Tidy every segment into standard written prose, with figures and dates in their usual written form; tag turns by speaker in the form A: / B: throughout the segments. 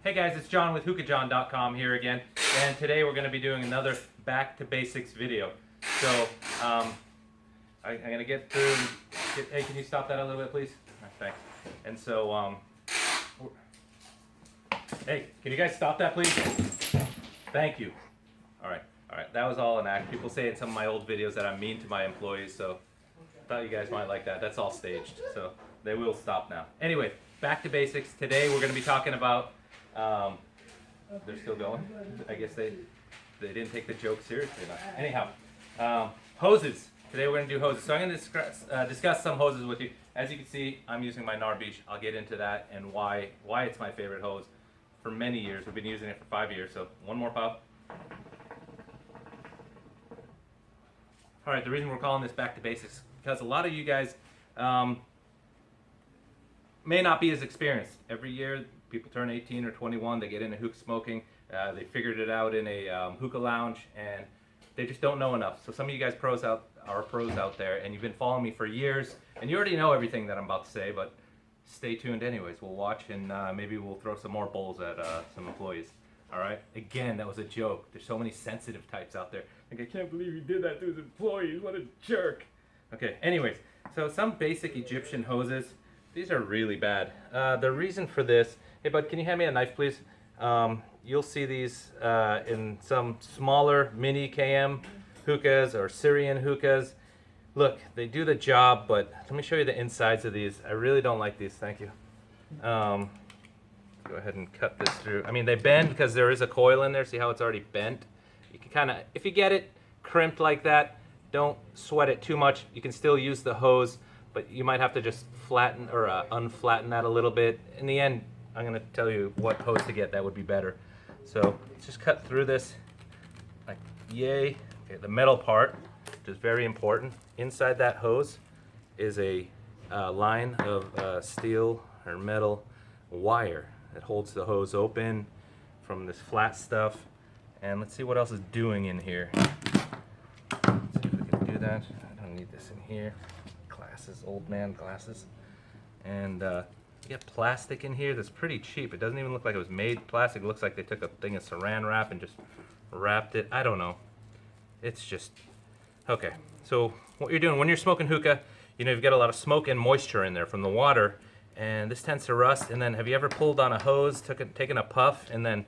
A: Hey guys, it's John with HookahJohn.com here again, and today we're going to be doing another back to basics video. So, I'm going to get through. Hey, can you stop that a little bit, please? Thanks. And so, hey, can you guys stop that, please? Thank you. All right. That was all an act. People say in some of my old videos that I'm mean to my employees, so I thought you guys might like that. That's all staged, so they will stop now. Anyway, back to basics. Today we're going to be talking about. They're still going. I guess they didn't take the joke seriously enough. Anyhow, hoses. Today we're going to do hoses. So I'm going to discuss some hoses with you. As you can see, I'm using my Beach. I'll get into that and why it's my favorite hose for many years. We've been using it for 5 years. So one more puff. All right. The reason we're calling this back to basics because a lot of you guys may not be as experienced. Every year, people turn 18 or 21, they get into hookah smoking. They figured it out in a hookah lounge, and they just don't know enough. So some of you guys are pros out there, and you've been following me for years, and you already know everything that I'm about to say, but stay tuned anyways. We'll watch, and maybe we'll throw some more bowls at some employees. All right? Again, that was a joke. There's so many sensitive types out there. Like, I can't believe you did that to his employees. What a jerk. Okay, anyways, so some basic Egyptian hoses. These are really bad. The reason for this, hey bud, can you hand me a knife please? You'll see these in some smaller mini KM hookahs or Syrian hookahs. Look, they do the job, but let me show you the insides of these. I really don't like these, thank you. Go ahead and cut this through. I mean, they bend because there is a coil in there. See how it's already bent? You can kind of, if you get it crimped like that, don't sweat it too much. You can still use the hose, but you might have to just flatten or unflatten that a little bit. In the end, I'm going to tell you what hose to get that would be better. So let's just cut through this like yay. Okay, the metal part, which is very important. Inside that hose is a line of steel or metal wire that holds the hose open from this flat stuff. And let's see what else is doing in here. Let's see if we can do that. I don't need this in here. Glasses, old man glasses. And you get plastic in here that's pretty cheap. It doesn't even look like it was made plastic. It looks like they took a thing of saran wrap and just wrapped it. I don't know. It's just okay. So what you're doing when you're smoking hookah, you know, you've got a lot of smoke and moisture in there from the water, and this tends to rust. And then have you ever pulled on a hose, taken a puff, and then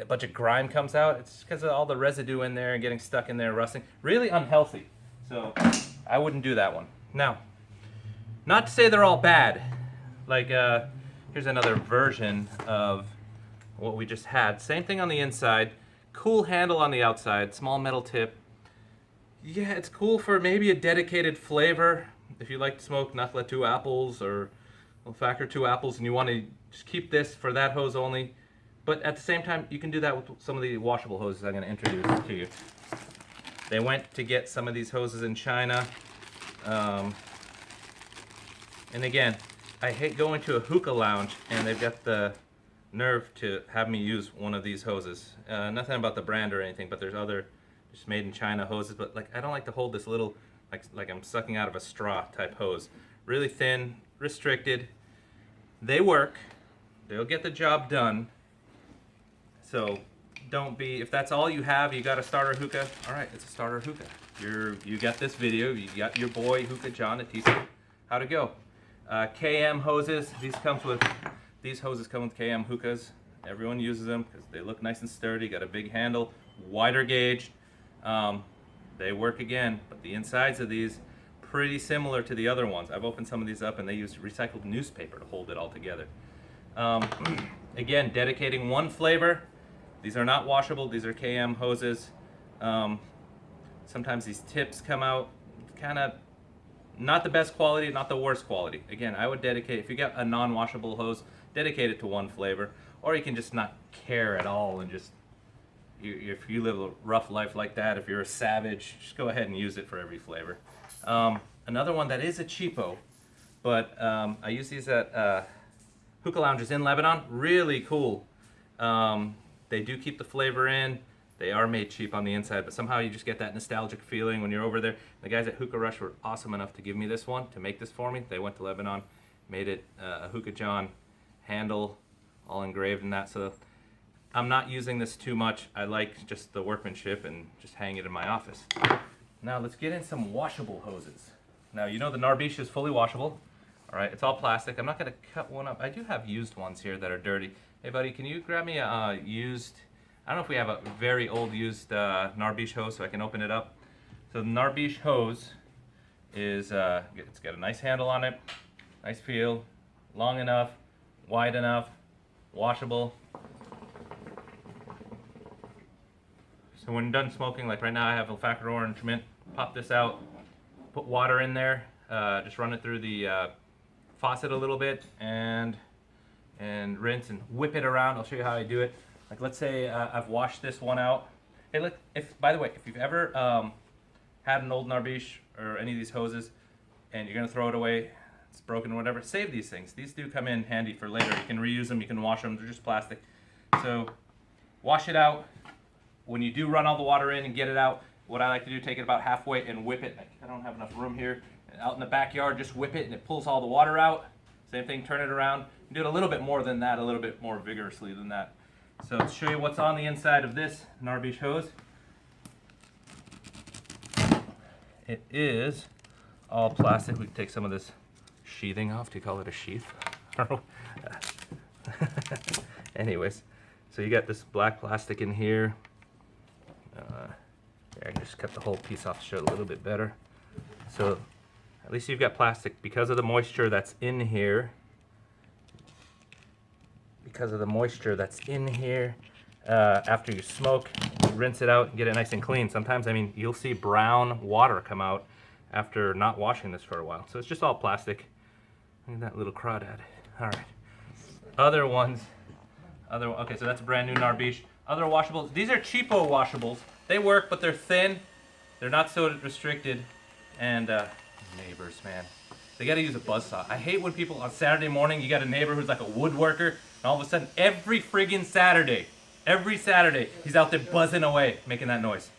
A: a bunch of grime comes out? It's because of all the residue in there and getting stuck in there, rusting. Really unhealthy. So I wouldn't do that one. Now, not to say they're all bad. Like, here's another version of what we just had. Same thing on the inside. Cool handle on the outside. Small metal tip. Yeah, it's cool for maybe a dedicated flavor. If you like to smoke Nakla 2 apples or Factor 2 apples and you want to just keep this for that hose only. But at the same time, you can do that with some of the washable hoses I'm going to introduce to you. They went to get some of these hoses in China. And again, I hate going to a hookah lounge and they've got the nerve to have me use one of these hoses. Nothing about the brand or anything, but there's other just made in China hoses. But like, I don't like to hold this little, like I'm sucking out of a straw type hose. Really thin, restricted. They work. They'll get the job done. So don't be, if that's all you have, you got a starter hookah. All right, it's a starter hookah. You got this video. You got your boy Hookah John to teach you how to go. KM hoses. These hoses come with KM hookahs. Everyone uses them because they look nice and sturdy. Got a big handle, wider gauge. They work again, but the insides of these pretty similar to the other ones. I've opened some of these up and they use recycled newspaper to hold it all together. Again, dedicating one flavor. These are not washable. These are KM hoses. Sometimes these tips come out kind of not the best quality, not the worst quality. Again, I would dedicate, if you got a non-washable hose, dedicate it to one flavor. Or you can just not care at all and just, if you live a rough life like that, if you're a savage, just go ahead and use it for every flavor. Another one that is a cheapo, but I use these at hookah lounges in Lebanon. Really cool. They do keep the flavor in. They are made cheap on the inside, but somehow you just get that nostalgic feeling when you're over there. The guys at Hookah Rush were awesome enough to give me this one, to make this for me. They went to Lebanon, made it a HookahJohn handle all engraved in that. So I'm not using this too much. I like just the workmanship and just hang it in my office. Now let's get in some washable hoses. Now you know the Narbiche is fully washable. All right, it's all plastic. I'm not gonna cut one up. I do have used ones here that are dirty. Hey buddy, can you grab me a used, I don't know if we have a very old used Narbiche hose so I can open it up. So the Narbiche hose is, it's got a nice handle on it, nice feel, long enough, wide enough, washable. So when done smoking, like right now I have olfactory orange mint, pop this out, put water in there, just run it through the faucet a little bit and rinse and whip it around. I'll show you how I do it. Like let's say I've washed this one out. Hey look, by the way, if you've ever had an old Narbiche or any of these hoses and you're gonna throw it away, it's broken or whatever, save these things. These do come in handy for later. You can reuse them, you can wash them, they're just plastic. So wash it out. When you do run all the water in and get it out, what I like to do, take it about halfway and whip it. I don't have enough room here. And out in the backyard, just whip it and it pulls all the water out. Same thing, turn it around. Do it a little bit more than that, a little bit more vigorously than that. So to show you what's on the inside of this Narbiche hose. It is all plastic. We can take some of this sheathing off. Do you call it a sheath? Anyways, so you got this black plastic in here. I can just cut the whole piece off to show it a little bit better. So at least you've got plastic because of the moisture that's in here. After you smoke, you rinse it out and get it nice and clean. Sometimes, I mean, you'll see brown water come out after not washing this for a while. So it's just all plastic. Look at that little crawdad. All right. Other ones. Okay, so that's a brand new Narbiche. Other washables. These are cheapo washables. They work, but they're thin. They're not so restricted. And neighbors, man. They got to use a buzzsaw. I hate when people on Saturday morning, you got a neighbor who's like a woodworker, and all of a sudden, every Saturday, he's out there buzzing away, making that noise.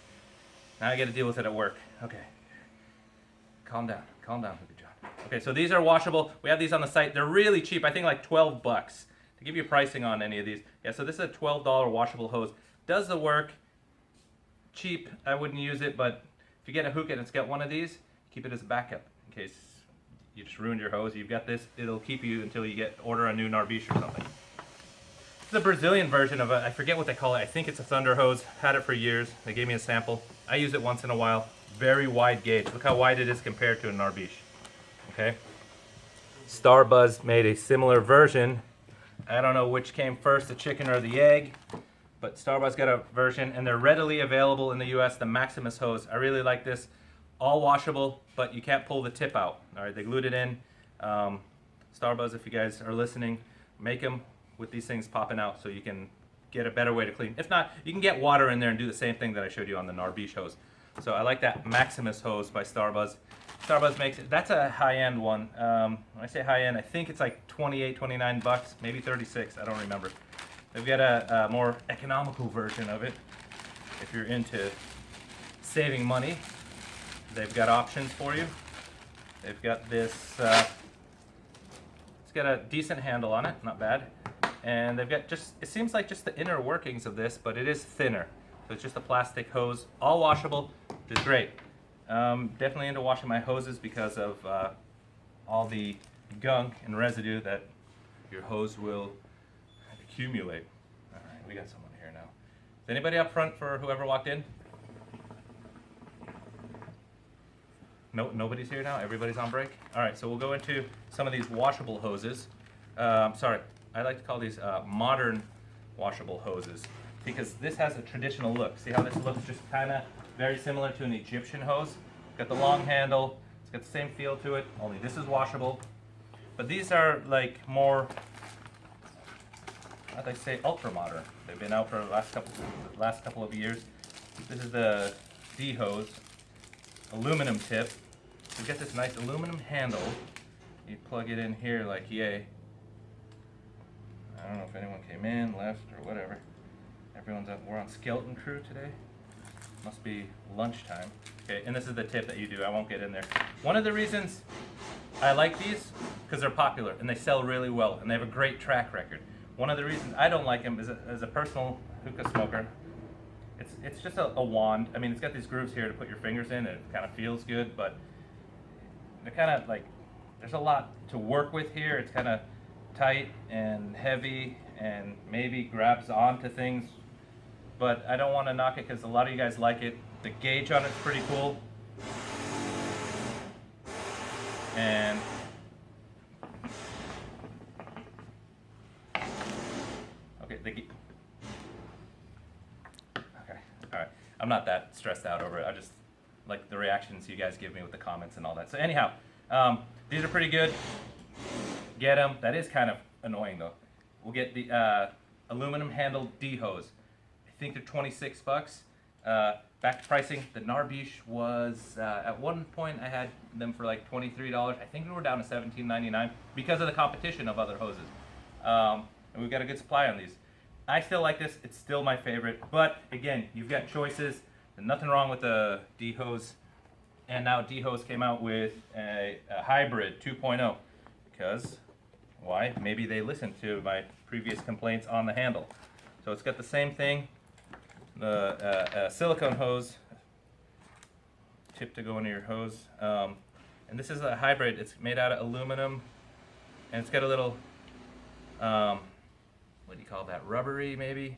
A: Now I got to deal with it at work. Okay. Calm down, HookahJohn. Okay, so these are washable. We have these on the site. They're really cheap. I think like 12 bucks. To give you pricing on any of these. Yeah, so this is a $12 washable hose. Does the work. Cheap. I wouldn't use it, but if you get a hookah and it's got one of these, keep it as a backup in case you just ruined your hose. You've got this. It'll keep you until you order a new Narbiche or something. This is a Brazilian version of I forget what they call it. I think it's a Thunder hose. Had it for years. They gave me a sample. I use it once in a while. Very wide gauge. Look how wide it is compared to a Narbiche. Okay. Starbuzz made a similar version. I don't know which came first, the chicken or the egg, but Starbuzz got a version, and they're readily available in the US, the Maximus hose. I really like this. All washable, but you can't pull the tip out. All right, they glued it in. Starbuzz, if you guys are listening, make them with these things popping out so you can get a better way to clean. If not, you can get water in there and do the same thing that I showed you on the Narbiche hose. So I like that Maximus hose by Starbuzz. Starbuzz makes it. That's a high-end one. When I say high-end, I think it's like 28, 29 bucks, maybe 36. I don't remember. They've got a more economical version of it. If you're into saving money, they've got options for you. They've got this. It's got a decent handle on it, not bad. And they've got just. It seems like just the inner workings of this, but it is thinner. So it's just a plastic hose, all washable, which is great. Definitely into washing my hoses because of all the gunk and residue that your hose will accumulate. All right, we got someone here now. Is anybody up front for whoever walked in? No, nobody's here now? Everybody's on break? All right, so we'll go into some of these washable hoses. Sorry, I like to call these modern washable hoses because this has a traditional look. See how this looks just kind of very similar to an Egyptian hose. Got the long handle, it's got the same feel to it, only this is washable. But these are like more, how do they say, ultra modern. They've been out for the last couple of years. This is the D hose, aluminum tip. You get this nice aluminum handle. You plug it in here like yay. I don't know if anyone came in, left, or whatever. Everyone's up. We're on skeleton crew today. Must be lunchtime. Okay, and this is the tip that you do. I won't get in there. One of the reasons I like these, because they're popular and they sell really well and they have a great track record. One of the reasons I don't like them is as a personal hookah smoker, it's just a wand. I mean, it's got these grooves here to put your fingers in, and it kind of feels good, but they're kind of like, there's a lot to work with here. It's kind of tight and heavy and maybe grabs onto things, but I don't want to knock it because a lot of you guys like it. The gauge on it's pretty cool. And okay, okay, all right. I'm not that stressed out over it. I just like the reactions you guys give me with the comments and all that. So anyhow, these are pretty good. Get them. That is kind of annoying though. We'll get the aluminum handled D hose. I think they're 26 bucks. Back to pricing. The Narbiche was at one point I had them for like $23. I think we were down to $17.99 because of the competition of other hoses. And we've got a good supply on these. I still like this. It's still my favorite. But again, you've got choices. There's nothing wrong with the D hose. And now D hose came out with a hybrid 2.0 because why? Maybe they listened to my previous complaints on the handle. So it's got the same thing. The silicone hose tip to go into your hose, and this is a hybrid. It's made out of aluminum, and it's got a little what do you call that, rubbery, maybe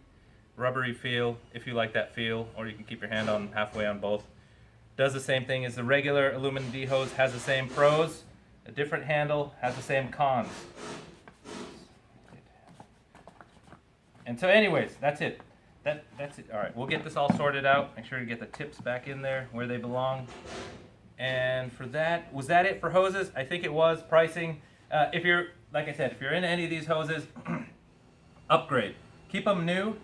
A: rubbery feel, if you like that feel, or you can keep your hand on halfway on both. Does the same thing as the regular aluminum D hose, has the same pros. A different handle has the same cons. And so anyways, that's it. That's it. All right, we'll get this all sorted out. Make sure to get the tips back in there where they belong. And for that, was that it for hoses? I think it was. Pricing. If you're, like I said, if you're in any of these hoses, upgrade. Keep them new.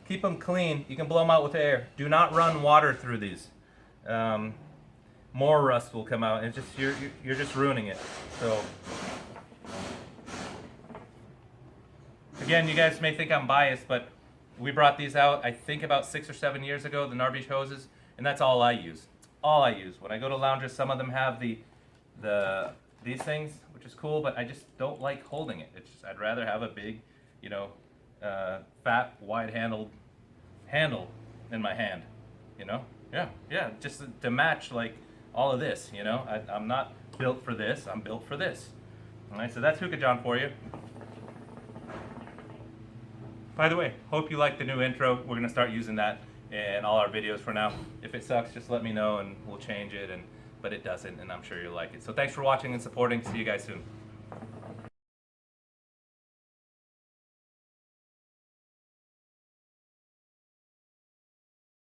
A: Keep them clean. You can blow them out with air. Do not run water through these. More rust will come out, and it's just you're just ruining it. So. Again, you guys may think I'm biased, but we brought these out, I think about 6 or 7 years ago, the Narbiche hoses, and that's all I use. It's all I use. When I go to lounges, some of them have these things, which is cool, but I just don't like holding it. It's just, I'd rather have a big, you know, fat, wide-handled handle in my hand, you know? Yeah, just to match like all of this, you know? I'm not built for this, I'm built for this. All right, so that's HookahJohn for you. By the way, hope you like the new intro. We're going to start using that in all our videos for now. If it sucks, just let me know and we'll change it. But it doesn't, and I'm sure you'll like it. So thanks for watching and supporting. See you guys soon.